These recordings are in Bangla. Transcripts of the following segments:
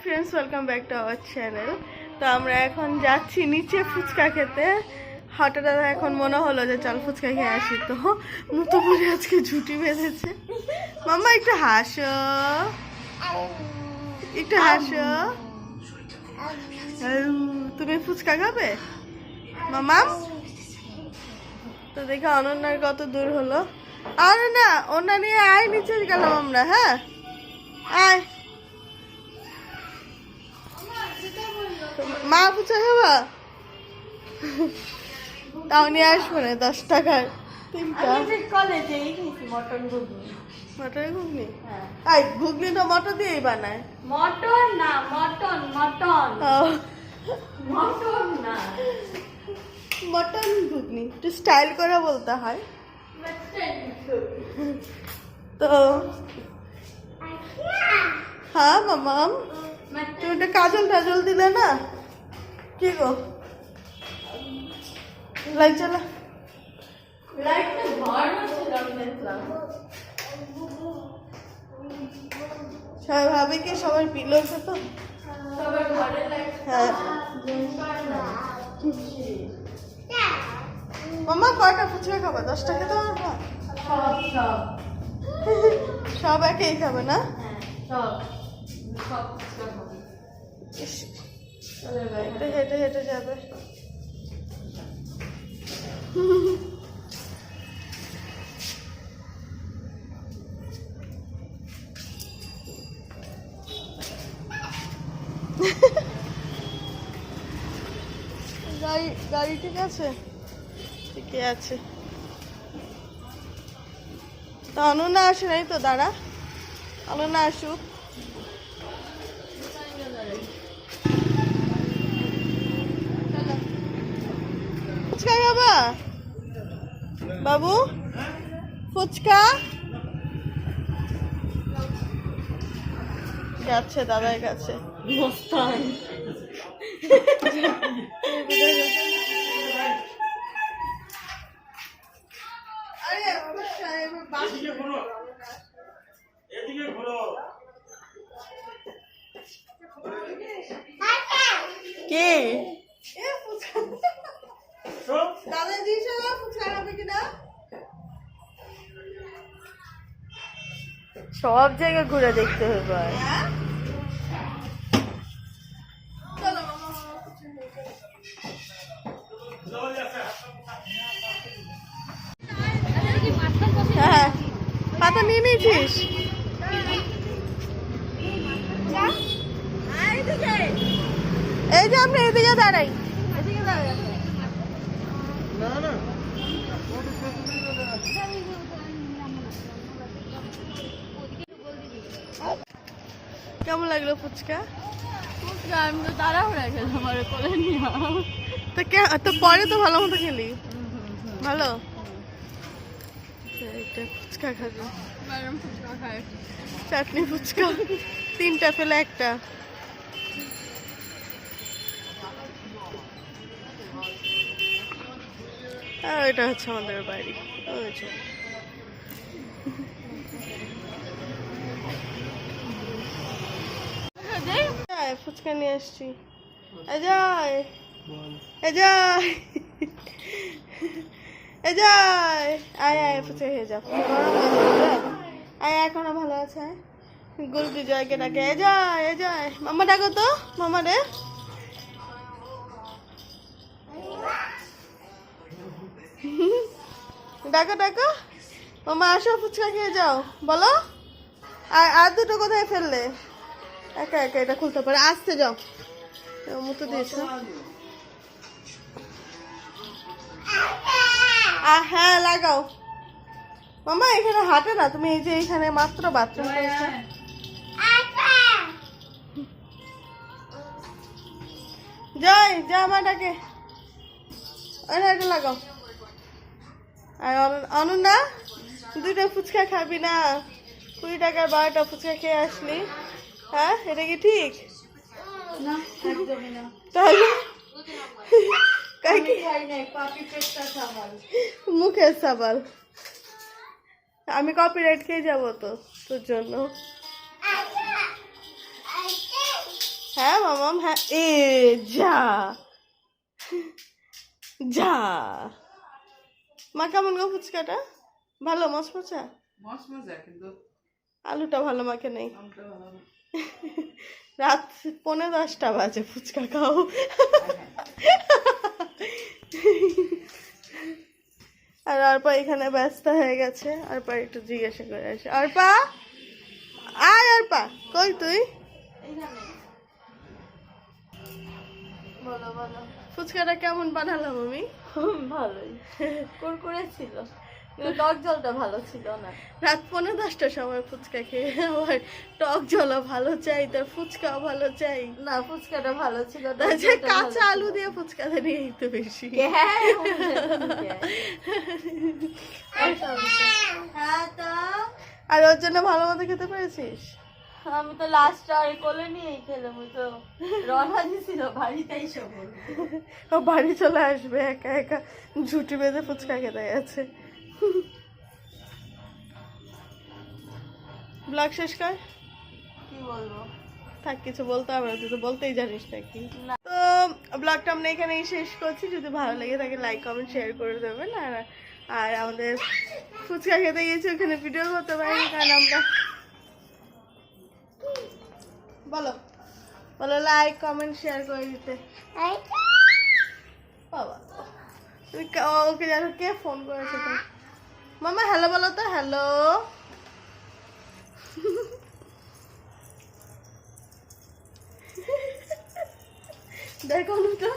Friends welcome back to our channel. तो আমরা এখন যাচ্ছি নিচে ফুচকা খেতে। হঠাৎ এখন মনে হলো যে চল ফুচকা খেয়ে আসি, তো মুতো পরে আজকে ঝুটি বেঁধেছে। মাম্মা একটু হাসো, একটু হাসো। তুমি ফুচকা খাবে মামা? তো দেখো অনন্যার কত দূর হলো। আর না ওনা নিয়ে আয়, নিচে গেলাম আমরা। হ্যাঁ আয়, মা ফুচকা খাবা? তাও নিয়ে আসবো না, 10 টাকার 3টা। Mutton ghugni? আই ঘুগনি তো মটর দিয়েই বানায়। মটন না, মটন মটন মটন না, মটন ঘুগনি একটু স্টাইল করে বলতে হয়। তো হ্যাঁ মামাম, তুমি একটা কাজল টাজল দিলে না, কি গো? লাইট জ্বালা, লাইটটা ভর হচ্ছিল দেখলাম। সবাই ভাবে কি সবাই পিলো তো সবার ঘরে লাইট। হ্যাঁ। মামা কয়টা ফুচকা খাবা? 10 টাকা তো পারবা? সব সব সব একেই খাবে না? সব সব সব হবে। ইস, একটু হেঁটে হেঁটে যাবে। গাড়ি ঠিক আছে? ঠিকই আছে। তো অনন্যা আসে নাই তো, দাঁড়া অনন্যা আসুক। ফুচকা খাবা বাবু? ফুচকা যাচ্ছে দাদার কাছে। মস্তান কে দাদা দিয়েছে না ফুচকা খাবে কিনা? সব জায়গায় ঘুরে দেখতে হবে। হ্যাঁ পাতা নিয়ে নিয়েছিস? এই যে আমরা এদিকে দাঁড়াই, এদিকে দাঁড়াই। কেমন লাগলো ফুচকা? আমি তো তাড়াহুড়া খেলাম, আর কোলে নিয়ে তো পরে তো ভালো মতো খেলি। ভালো এটা ফুচকা খাবে, ফুচকা খায়। চাটনি ফুচকা 3টা ফেলে একটা। আর এটা হচ্ছে আমাদের বাড়ি। ফুচকা নিয়ে আসছি। এজায় এজায় এজায়, আয় আয় ফুচকা খেয়ে যা। আয় এখনো ভালো আছে। গুল বিজয়কে ডাকে, এজায় এজায়। মামা ডাকো তো, মামা রে। ডাকো ডাকো, মামা আসো ফুচকা খেয়ে যাও বলো। আর দুটো কোথায় ফেললে? একা একা এটা খুলতে পারে, আসতে যাও। মতো দিয়েছো। হ্যাঁ লাগাও মামা, এখানে হাঁটে না। তুমি এই যে এখানে মাত্র বাথরুম করেছো। যাই যা আমাটাকে এটা লাগাও। আর অনন্যা 2টা ফুচকা খাবি না? 20 টাকার 12টা ফুচকা খেয়ে আসলি। হ্যাঁ এটা কি ঠিক? তাহলে মুখের সাবাল। আমি কপিরাইট খেয়ে যাবো তো তোর জন্য। হ্যাঁ মামাম, হ্যাঁ। এ যা যা। মা কেমন গো ফুচকাটা? ভালো মশমশা? মজা কিন্তু আলুটা ভালো মাকে নেই। আমটা ভালো না। রাত 10:45 বাজে ফুচকা খাও। আর অর্পা এখানে ব্যস্ত হয়ে গেছে। অর্পা একটু জিজ্ঞাসা করে আসে। অর্পা আয়, অর্পা কই তুই? বলো বলো। ফুচকাটা কেমন বানালাম আমি? ভালোই কুরকুরে ছিল, কিন্তু টক জলটা ভালো ছিল না। রাত 10:45 সময় ফুচকা খেয়ে আমার টক জলও ভালো চাই, তার ফুচকাও ভালো চাই। না, ফুচকাটা ভালো ছিল, টক তার যে জলটা ভালো কাঁচা আলু ছিল। দিয়ে ফুচকাটা নিয়েই তো বেশি। হ্যাঁ, হ্যাঁ তো আর ওর জন্য ভালো মতো খেতে পেরেছিস? আমি তো লাস্ট আর কোলে নিয়েই খেলাম। ওই তো রওনা দিছিল বাড়িতেই সব বলবো। ও বাড়ি চলে আসবে একা একা, ঝুটি বেঁধে ফুচকা খেতে গেছে। ব্লগ শেষ কর। কি বলবো? থাক, কিছু বলতে হবে না, তুই তো বলতেই জানিস নাকি। না। তো ব্লগটা আমরা এখানেই শেষ করছি। যদি ভালো লেগে থাকে লাইক কমেন্ট শেয়ার করে দেবেন। আর আমাদের ফুচকা খেতে গেছি, ওখানে ভিডিও করতে পারিনি কারণ আমরা বলো বলো লাইক কমেন্ট শেয়ার করে দিতে। বাবা তুমি ওকে জানো কে ফোন করেছে তো? মামা হ্যালো বলো তো, হ্যালো। দেখো তো,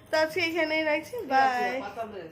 তো আজকে এখানেই রাখছি, বাই। পাতা দে।